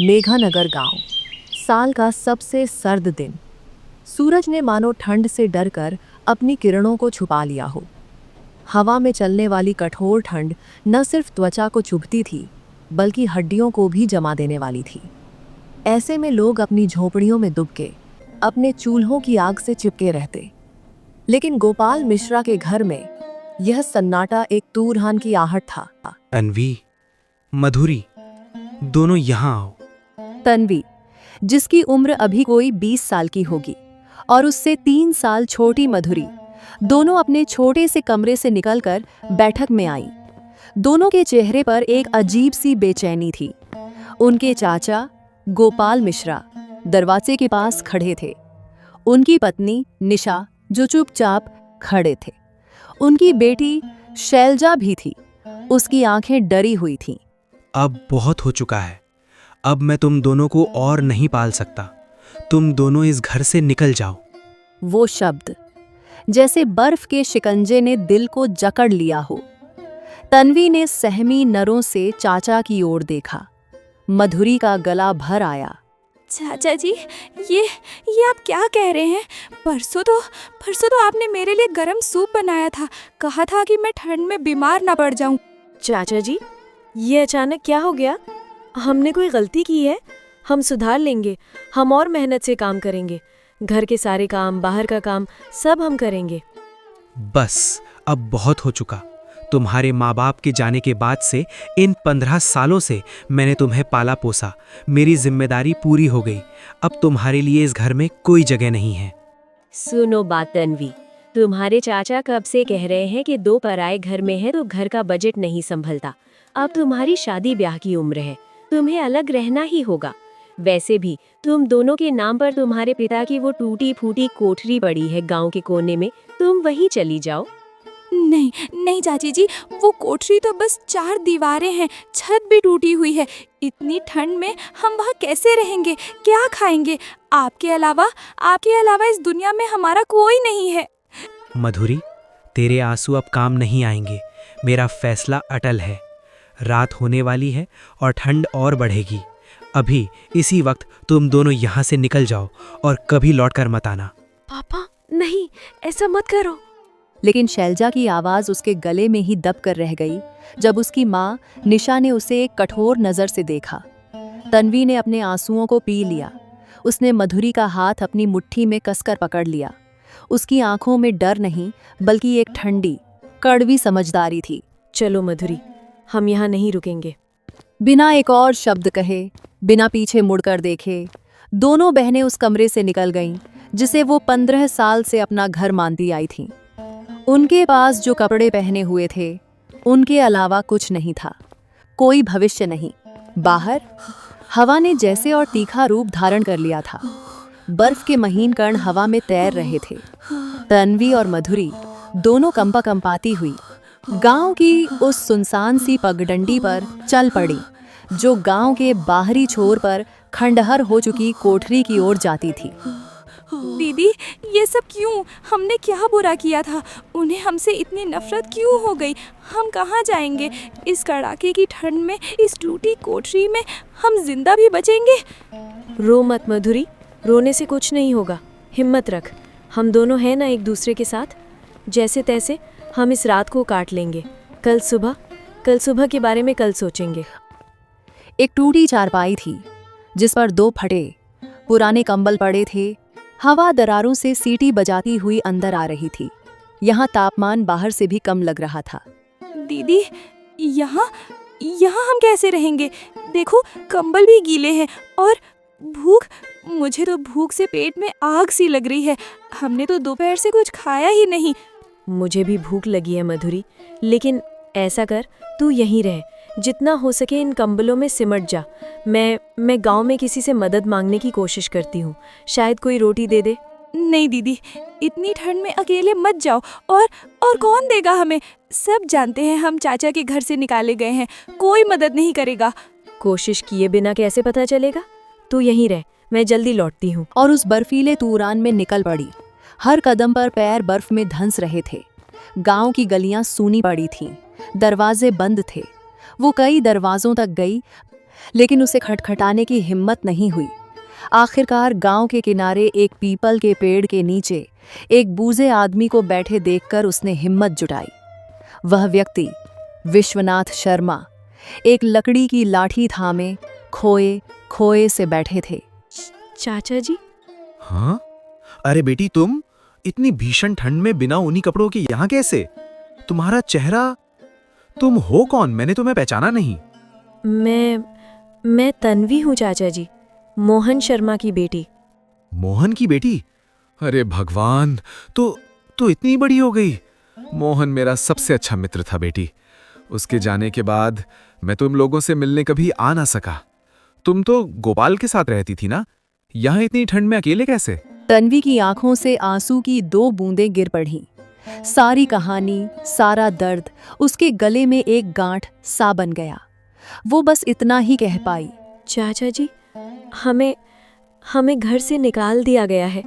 मेघानगर गांव। साल का सबसे सर्द दिन। सूरज ने मानो ठंड से डरकर अपनी किरणों को छुपा लिया हो। हवा में चलने वाली कठोर ठंड न सिर्फ त्वचा को चुभती थी, बल्कि हड्डियों को भी जमा देने वाली थी। ऐसे में लोग अपनी झोपड़ियों में दुबके अपने चूल्हों की आग से चिपके रहते। लेकिन गोपाल मिश्रा के घर में यह सन्नाटा एक तूरहान की आहट था। तन्वी, मधुरी, दोनों यहाँ आओ। तन्वी, जिसकी उम्र अभी कोई 20 साल की होगी, और उससे 3 साल छोटी मधुरी, दोनों अपने छोटे से कमरे से निकलकर बैठक में आईं। दोनों के चेहरे पर एक अजीब सी बेचैनी थी। उनके चाचा गोपाल मिश्रा दरवाजे के पास खड़े थे। उनकी पत्नी निशा जो चुपचाप खड़े थे। उनकी बेटी शैलजा भी थी। उसकी आंखें डरी हुई थीं। अब बहुत हो चुका है। अब मैं तुम दोनों को और नहीं पाल सकता। तुम दोनों इस घर से निकल जाओ। वो शब्द जैसे बर्फ के शिकंजे ने दिल को जकड़ लिया हो। तन्वी ने सहमी नरों से चाचा की ओर देखा। मधुरी का गला भर आया। चाचा जी, ये आप क्या कह रहे हैं? परसों तो आपने मेरे लिए गरम सूप बनाया था। कहा था कि मैं ठंड में बीमार ना पड़ जाऊं। चाचा जी, ये अचानक क्या हो गया? हमने कोई गलती की है? हम सुधार लेंगे। हम और मेहनत से काम करेंगे। घर के सारे काम, बाहर का काम, सब हम करेंगे। बस अब बहुत हो चुका। तुम्हारे माँ बाप के जाने के बाद से इन 15 सालों से मैंने तुम्हें पाला पोसा। मेरी जिम्मेदारी पूरी हो गई। अब तुम्हारे लिए इस घर में कोई जगह नहीं है। सुनो बात तन्वी, तुम्हारे चाचा कब से कह रहे हैं कि 2 पराए घर में है तो घर का बजट नहीं संभलता। अब तुम्हारी शादी ब्याह की उम्र है, तुम्हें अलग रहना ही होगा। वैसे भी तुम दोनों के नाम पर तुम्हारे पिता की वो टूटी फूटी कोठरी पड़ी है गांव के कोने में, तुम वहीं चली जाओ। नहीं चाची जी, वो कोठरी तो बस 4 दीवारें हैं, छत भी टूटी हुई है। इतनी ठंड में हम वहाँ कैसे रहेंगे? क्या खाएंगे? आपके अलावा इस दुनिया में हमारा कोई नहीं है। मधुरी, तेरे आंसू अब काम नहीं आएंगे। मेरा फैसला अटल है। रात होने वाली है और ठंड और बढ़ेगी। अभी इसी वक्त तुम दोनों यहाँ से निकल जाओ और कभी लौटकर मत आना। पापा, नहीं, ऐसा मत करो। लेकिन शैलजा की आवाज उसके गले में ही दब कर रह गई जब उसकी माँ निशा ने उसे एक कठोर नजर से देखा। तन्वी ने अपने आंसुओं को पी लिया। उसने मधुरी का हाथ अपनी मुट्ठी में कसकर पकड़ लिया। उसकी आंखों में डर नहीं, बल्कि एक ठंडी, कड़वी समझदारी थी। चलो मधुरी, हम यहाँ नहीं रुकेंगे। बिना एक और शब्द कहे, बिना पीछे मुड़कर देखे, दोनों बहनें उस कमरे से निकल गईं जिसे वो 15 साल से अपना घर मानती आई थीं। उनके पास जो कपड़े पहने हुए थे, उनके अलावा कुछ नहीं था। कोई भविष्य नहीं। बाहर हवा ने जैसे और तीखा रूप धारण कर लिया था। बर्फ के महीन कण हवा में तैर रहे थे। तन्वी और मधुरी दोनों कंपाती हुई गांव की उस सुनसान सी पगडंडी पर चल पड़ी, जो गांव के बाहरी छोर पर खंडहर हो चुकी कोठरी की ओर जाती थी। दीदी, ये सब क्यों? हमने क्या बुरा किया था? उन्हें हमसे इतनी नफरत क्यों हो गई? हम कहाँ जाएंगे? इस कड़ाके की ठंड में, इस टूटी कोठरी में हम जिंदा भी बचेंगे? रो मत मधुरी, रोने से कुछ नहीं होगा। हिम्मत रख। हम दोनों हैं ना एक दूसरे के साथ। जैसे तैसे हम इस रात को काट लेंगे। कल सुबह के बारे में कल सोचेंगे। एक टूटी चारपाई थी जिस पर 2 फटे पुराने कंबल पड़े थे। हवा दरारों से सीटी बजाती हुई अंदर आ रही थी। यहाँ तापमान बाहर से भी कम लग रहा था। दीदी, यहाँ हम कैसे रहेंगे? देखो, कंबल भी गीले हैं और भूख, मुझे तो भूख से पेट में आग सी लग रही है। हमने तो दोपहर से कुछ खाया ही नहीं। मुझे भी भूख लगी है मधुरी, लेकिन ऐसा कर, तू यहीं रह। जितना हो सके इन कंबलों में सिमट जा। मैं गांव में किसी से मदद मांगने की कोशिश करती हूँ, शायद कोई रोटी दे दे। नहीं दीदी, इतनी ठंड में अकेले मत जाओ। और कौन देगा हमें? सब जानते हैं हम चाचा के घर से निकाले गए हैं। कोई मदद नहीं करेगा। कोशिश किए बिना कैसे पता चलेगा? तू यहीं रह, मैं जल्दी लौटती हूँ। और उस बर्फीले तूरान में निकल पड़ी। हर कदम पर पैर बर्फ में धंस रहे थे। गांव की गलियां सूनी पड़ी थीं। दरवाजे बंद थे। वो कई दरवाजों तक गई, लेकिन उसे खटखटाने की हिम्मत नहीं हुई। आखिरकार गांव के किनारे एक पीपल के पेड़ के नीचे एक बूढ़े आदमी को बैठे देखकर उसने हिम्मत जुटाई। वह व्यक्ति विश्वनाथ शर्मा एक लकड़ी की लाठी थामे खोए खोए से बैठे थे। चाचा जी, हाँ? अरे बेटी, तुम इतनी भीषण ठंड में बिना ऊनी कपड़ों के यहाँ कैसे? तुम्हारा चेहरा, तुम हो कौन? मैंने तुम्हें पहचाना नहीं। मैं तन्वी हूँ चाचा जी, मोहन शर्मा की बेटी। मोहन की बेटी? अरे भगवान, तो इतनी बड़ी हो गई। मोहन मेरा सबसे अच्छा मित्र था बेटी। उसके जाने के बाद मैं तुम लोगों से मिलने कभी आ ना सका। तुम तो गोपाल के साथ रहती थी ना? यहाँ इतनी ठंड में अकेले कैसे? तन्वी की आंखों से आंसू की 2 बूंदें गिर पड़ीं। सारी कहानी, सारा दर्द उसके गले में एक गांठ सा बन गया। वो बस इतना ही कह पाई, चाचा जी, हमें घर से निकाल दिया गया है।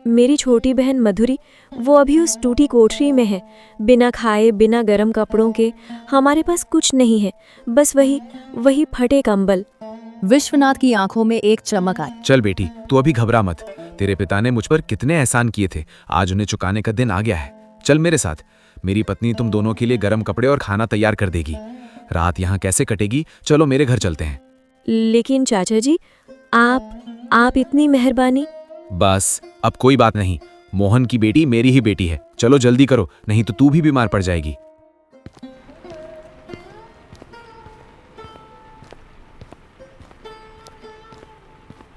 मेरी छोटी बहन मधुरी, वो अभी उस टूटी कोठरी में है, बिना खाए, बिना गर्म कपड़ों के। हमारे पास कुछ नहीं है, बस वही फटे कंबल। विश्वनाथ की आंखों में एक चमक आई। चल बेटी, तू अभी घबरा मत। तेरे पिता ने मुझ पर कितने एहसान किए थे, आज उन्हें चुकाने का दिन आ गया है। चल मेरे साथ, मेरी पत्नी तुम दोनों के लिए गर्म कपड़े और खाना तैयार कर देगी। रात यहाँ कैसे कटेगी? चलो मेरे घर चलते हैं। लेकिन चाचा जी, आप इतनी मेहरबानी। बस अब कोई बात नहीं, मोहन की बेटी मेरी ही बेटी है। चलो जल्दी करो, नहीं तो तू भी बीमार पड़ जाएगी।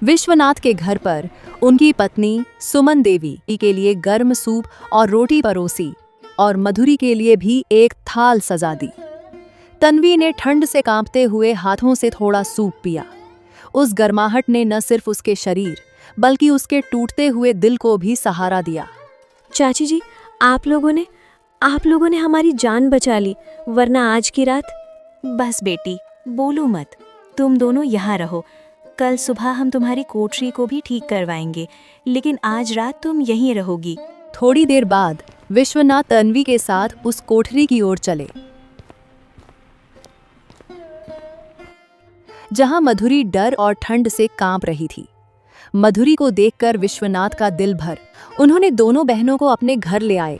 विश्वनाथ के घर पर उनकी पत्नी सुमन देवी के लिए गर्म सूप और रोटी परोसी और मधुरी के लिए भी एक थाल सजा दी। तन्वी ने ठंड से कांपते हुए हाथों से थोड़ा सूप पिया। उस गर्माहट ने न सिर्फ उसके शरीर बल्कि उसके टूटते हुए दिल को भी सहारा दिया। चाची जी, आप लोगों ने हमारी जान बचा ली, वरना आज की रात। बस बेटी, बोलो मत। तुम दोनों यहाँ रहो। कल सुबह हम तुम्हारी कोठरी को भी ठीक करवाएंगे, लेकिन आज रात तुम यहीं रहोगी। थोड़ी देर बाद विश्वनाथ तन्वी के साथ उस कोठरी की ओर चले, जहां मधुरी डर और ठंड से कांप रही थी। मधुरी को देखकर विश्वनाथ का दिल भर। उन्होंने दोनों बहनों को अपने घर ले आए।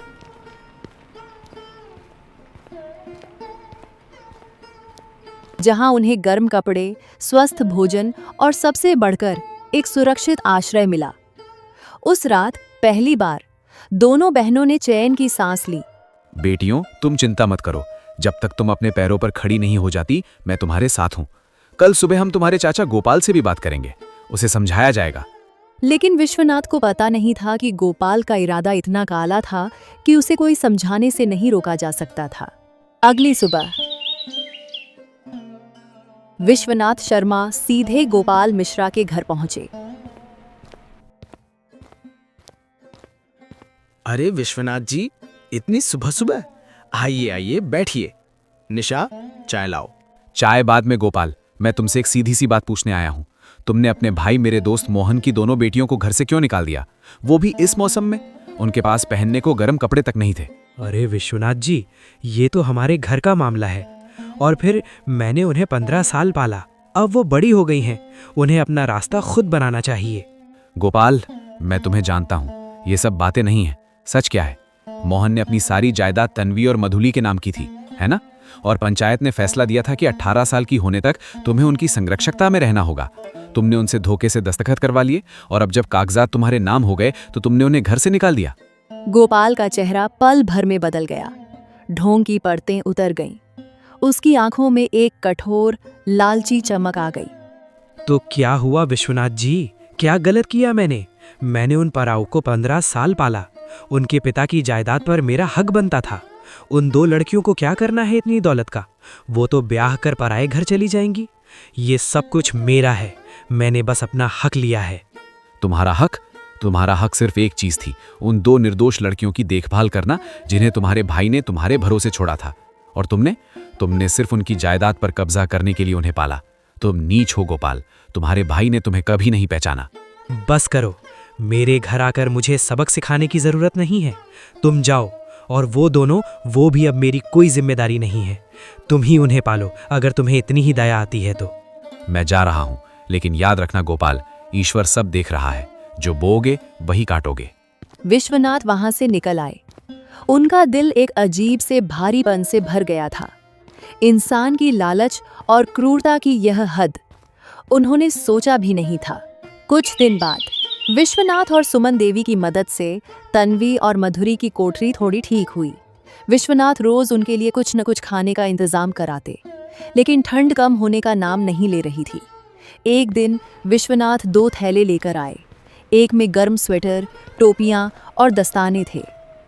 जहां उन्हें गर्म कपड़े, स्वस्थ भोजन और सबसे बढ़कर एक सुरक्षित आश्रय मिला। उस रात पहली बार दोनों बहनों ने चैन की सांस ली। बेटियों, तुम चिंता मत करो। जब तक तुम अपने पैरों पर खड़ी नहीं हो जाती, मैं तुम्हारे साथ हूं। कल सुबह हम तुम्हारे चाचा गोपाल से भी बात करेंगे, उसे समझाया जाएगा। लेकिन विश्वनाथ को पता नहीं था कि गोपाल का इरादा इतना काला था कि उसे कोई समझाने से नहीं रोका जा सकता था। अगली सुबह विश्वनाथ शर्मा सीधे गोपाल मिश्रा के घर पहुंचे। अरे विश्वनाथ जी, इतनी सुबह सुबह? आइए आइए, बैठिए। निशा, चाय लाओ। चाय बाद में गोपाल, मैं तुमसे एक सीधी सी बात पूछने आया हूं। तुमने अपने भाई मेरे दोस्त मोहन की दोनों बेटियों को घर से क्यों निकाल दिया, वो भी इस मौसम में? उनके पास पहनने को गर्म कपड़े तक नहीं थे। अरे विश्वनाथ जी, ये तो हमारे घर का मामला है। और फिर मैंने उन्हें 15 साल पाला, अब वो बड़ी हो गई हैं, उन्हें अपना रास्ता खुद बनाना चाहिए। गोपाल, मैं तुम्हें जानता हूं, ये सब बातें नहीं हैं। सच क्या है? मोहन ने अपनी सारी जायदाद तन्वी और मधुली के नाम की थी, है ना? और पंचायत ने फैसला दिया था कि 18 साल की होने तक तुम्हें उनकी संरक्षकता में रहना होगा। तुमने उनसे धोखे से दस्तखत करवा लिए और अब जब कागजात तुम्हारे नाम हो गए तो तुमने उन्हें घर से निकाल दिया। गोपाल का चेहरा पल भर में बदल गया। ढोंग की परतें उतर गईं। उसकी आंखों में एक कठोर लालची चमक आ गई। तो क्या हुआ विश्वनाथ जी, क्या गलत किया मैंने? मैंने उन पराऊ को 15 साल पाला, उनके पिता की जायदाद पर मेरा हक बनता था। उन 2 लड़कियों को क्या करना है इतनी दौलत का? वो तो ब्याह कर पराए घर चली जाएंगी। ये सब कुछ मेरा है, मैंने बस अपना हक लिया है। तुम्हारा हक? तुम्हारा हक सिर्फ एक चीज थी, उन 2 निर्दोष लड़कियों की देखभाल करना जिन्हें तुम्हारे भाई ने तुम्हारे भरोसे छोड़ा था। और तुमने सिर्फ उनकी जायदाद पर कब्जा करने के लिए उन्हें पाला। तुम नीच हो गोपाल, तुम्हारे भाई ने तुम्हें कभी नहीं पहचाना। बस करो, मेरे घर आकर मुझे सबक सिखाने की जरूरत नहीं है। तुम जाओ, और वो दोनों, वो भी अब मेरी कोई जिम्मेदारी नहीं है। तुम ही उन्हें पालो, अगर तुम्हें इतनी ही दया आती है तो। मैं जा रहा हूं, लेकिन याद रखना गोपाल, ईश्वर सब देख रहा है। जो बोओगे वही काटोगे। विश्वनाथ वहां से निकल आए। उनका दिल एक अजीब से भारीपन से भर गया था। इंसान की लालच और क्रूरता की यह हद उन्होंने सोचा भी नहीं था। कुछ दिन बाद विश्वनाथ और सुमन देवी की मदद से तन्वी और मधुरी की कोठरी थोड़ी ठीक हुई। विश्वनाथ रोज उनके लिए कुछ न कुछ खाने का इंतजाम कराते, लेकिन ठंड कम होने का नाम नहीं ले रही थी। एक दिन विश्वनाथ 2 थैले लेकर आए। एक में गर्म स्वेटर, टोपियां और दस्ताने थे,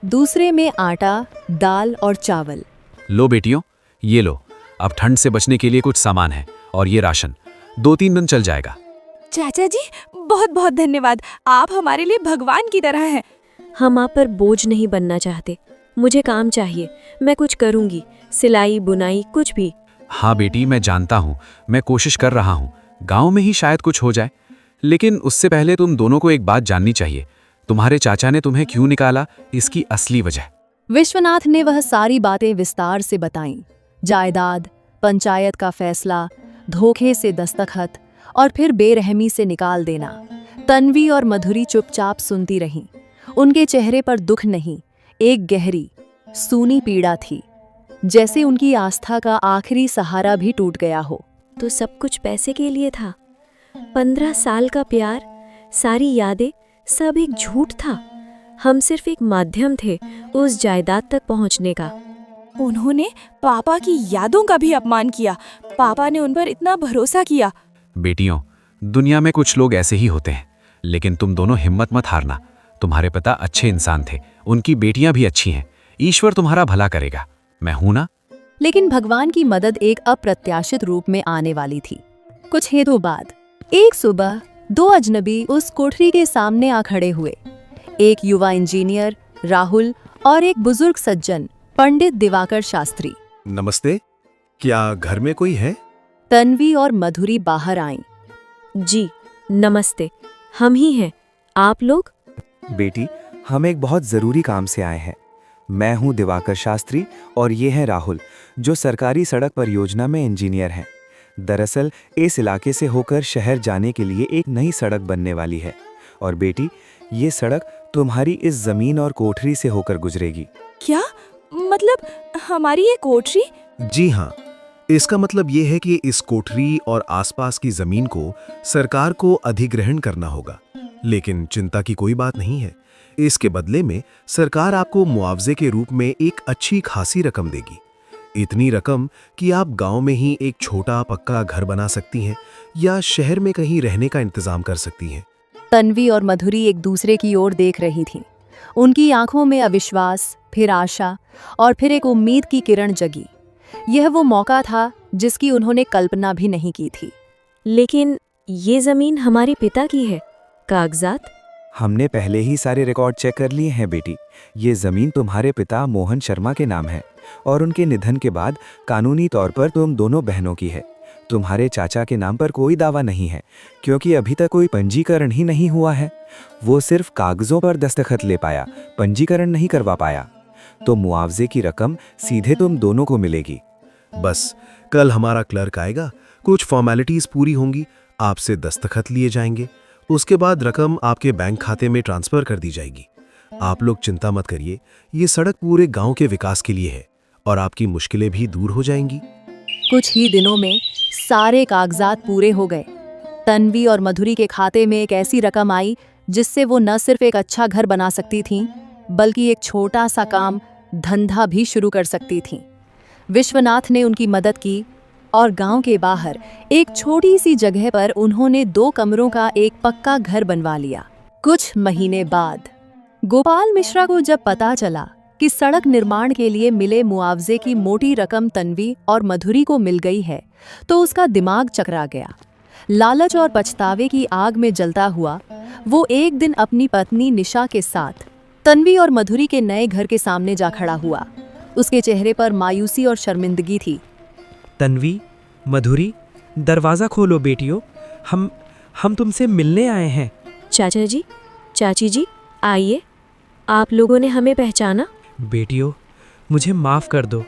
दूसरे में आटा, दाल और चावल। लो बेटियों, ये लो। अब ठंड से बचने के लिए कुछ सामान है, और ये राशन 2-3 दिन चल जाएगा। चाचा जी, बहुत बहुत धन्यवाद। आप हमारे लिए भगवान की तरह हैं। हम आप पर बोझ नहीं बनना चाहते। मुझे काम चाहिए, मैं कुछ करूंगी, सिलाई बुनाई कुछ भी। हाँ बेटी, मैं जानता हूँ, मैं कोशिश कर रहा हूँ। गांव में ही शायद कुछ हो जाए, लेकिन उससे पहले तुम दोनों को एक बात जाननी चाहिए। तुम्हारे चाचा ने तुम्हें क्यों निकाला, इसकी असली वजह। विश्वनाथ ने वह सारी बातें विस्तार से बताईं। जायदाद, पंचायत का फैसला, धोखे से दस्तखत और फिर बेरहमी से निकाल देना। तन्वी और मधुरी चुपचाप सुनती रहीं। उनके चेहरे पर दुख नहीं, एक गहरी, सूनी पीड़ा थी, जैसे उनकी आस्था का आखिरी सहारा भी टूट गया हो। तो सब कुछ पैसे के लिए था। 15 साल का प्यार, सारी यादें, सब एक झूठ था। हम सिर्फ एक माध्यम थे उस जायदाद तक पहुंचने का। उन्होंने पापा की यादों का भी अपमान किया। पापा ने उन पर इतना भरोसा किया। बेटियों, दुनिया में कुछ लोग ऐसे ही होते हैं, लेकिन तुम दोनों हिम्मत मत हारना। तुम्हारे पिता अच्छे इंसान थे, उनकी बेटियां भी अच्छी हैं। ईश्वर तुम्हारा भला करेगा, मैं हूं ना। लेकिन भगवान की मदद एक अप्रत्याशित रूप में आने वाली थी। कुछ हेतु बाद एक सुबह 2 अजनबी उस कोठरी के सामने आ खड़े हुए। एक युवा इंजीनियर राहुल और एक बुजुर्ग सज्जन पंडित दिवाकर शास्त्री। नमस्ते, क्या घर में कोई है? तन्वी और मधुरी बाहर आईं। जी नमस्ते, हम ही हैं। आप लोग? बेटी, हम एक बहुत ज़रूरी काम से आए हैं। मैं हूं दिवाकर शास्त्री और ये हैं राहुल, जो सरकारी सड़क परियोजना में इंजीनियर हैं। दरअसल इस इलाके से होकर शहर जाने के लिए एक नई सड़क बनने वाली है, और बेटी, ये सड़क तुम्हारी इस ज़मीन और कोठरी से होकर गुजरेगी। क्या मतलब, हमारी ये कोठरी? जी हाँ, इसका मतलब ये है कि इस कोठरी और आसपास की जमीन को सरकार को अधिग्रहण करना होगा। लेकिन चिंता की कोई बात नहीं है। इसके बदले में सरकार आपको मुआवजे के रूप में एक अच्छी खासी रकम देगी। इतनी रकम कि आप गांव में ही एक छोटा पक्का घर बना सकती हैं या शहर में कहीं रहने का इंतजाम कर सकती हैं। तन्वी और मधुरी एक दूसरे की ओर देख रही थीं। उनकी आंखों में अविश्वास, फिर आशा और फिर एक उम्मीद की किरण जगी। यह वो मौका था जिसकी उन्होंने कल्पना भी नहीं की थी। लेकिन ये जमीन हमारे पिता की है। कागजात? हमने पहले ही सारे रिकॉर्ड चेक कर लिए हैं बेटी। ये ज़मीन तुम्हारे पिता मोहन शर्मा के नाम है, और उनके निधन के बाद कानूनी तौर पर तुम दोनों बहनों की है। तुम्हारे चाचा के नाम पर कोई दावा नहीं है, क्योंकि अभी तक कोई पंजीकरण ही नहीं हुआ है। वो सिर्फ कागजों पर दस्तखत ले पाया, पंजीकरण नहीं करवा पाया। तो मुआवजे की रकम सीधे तुम दोनों को मिलेगी। बस कल हमारा क्लर्क आएगा, कुछ फॉर्मेलिटीज पूरी होंगी, आपसे दस्तखत लिए जाएंगे। उसके बाद रकम आपके बैंक खाते में ट्रांसफर कर दी जाएगी। आप लोग चिंता मत करिए, ये सड़क पूरे गांव के विकास के लिए है और आपकी मुश्किलें भी दूर हो जाएंगी। कुछ ही दिनों में सारे कागजात पूरे हो गए। तन्वी और मधुरी के खाते में एक ऐसी रकम आई जिससे वो न सिर्फ एक अच्छा घर बना सकती थीं, बल्कि एक छोटा सा काम, धंधा भी शुरू कर सकती थीं। विश्वनाथ ने उनकी मदद की और गांव के बाहर एक छोटी सी जगह पर उन्होंने 2 कमरों का एक पक्का घर बनवा लिया। कुछ महीने बाद गोपाल मिश्रा को जब पता चला कि सड़क निर्माण के लिए मिले मुआवजे की मोटी रकम तन्वी और मधुरी को मिल गई है, तो उसका दिमाग चकरा गया। लालच और पछतावे की आग में जलता हुआ वो एक दिन अपनी पत्नी निशा के साथ तन्वी और मधुरी के नए घर के सामने जा खड़ा हुआ। उसके चेहरे पर मायूसी और शर्मिंदगी थी। तन्वी, मधुरी, दरवाज़ा खोलो बेटियों, हम तुमसे मिलने आए हैं। चाचा जी, चाची जी, आइए। आप लोगों ने हमें पहचाना? बेटियों, मुझे माफ़ कर दो।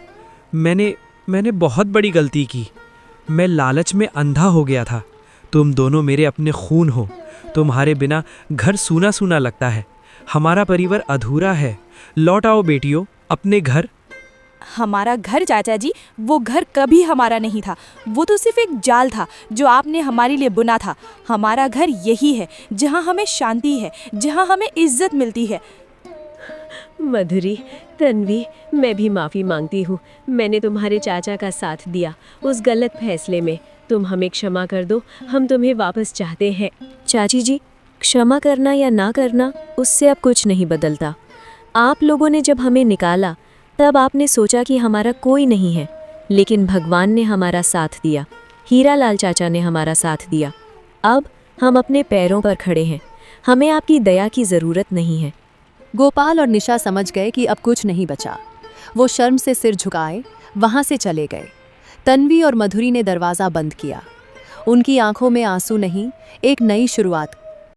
मैंने बहुत बड़ी गलती की। मैं लालच में अंधा हो गया था। तुम दोनों मेरे अपने खून हो। तुम्हारे बिना घर सूना सूना लगता है। हमारा परिवार अधूरा है। लौट आओ बेटियों अपने घर। हमारा घर चाचा जी, वो घर कभी हमारा नहीं था। वो तो सिर्फ एक जाल था जो आपने हमारे लिए बुना था। हमारा घर यही है जहाँ हमें शांति है, जहाँ हमें इज्जत मिलती है। मधुरी, तन्वी, मैं भी माफ़ी मांगती हूँ। मैंने तुम्हारे चाचा का साथ दिया उस गलत फैसले में। तुम हमें क्षमा कर दो, हम तुम्हें वापस चाहते हैं। चाची जी, क्षमा करना या ना करना उससे अब कुछ नहीं बदलता। आप लोगों ने जब हमें निकाला तब आपने सोचा कि हमारा कोई नहीं है, लेकिन भगवान ने हमारा साथ दिया। हीरालाल चाचा ने हमारा साथ दिया। अब हम अपने पैरों पर खड़े हैं। हमें आपकी दया की ज़रूरत नहीं है। गोपाल और निशा समझ गए कि अब कुछ नहीं बचा। वो शर्म से सिर झुकाए वहां से चले गए। तन्वी और मधुरी ने दरवाज़ा बंद किया। उनकी आंखों में आंसू नहीं, एक नई शुरुआत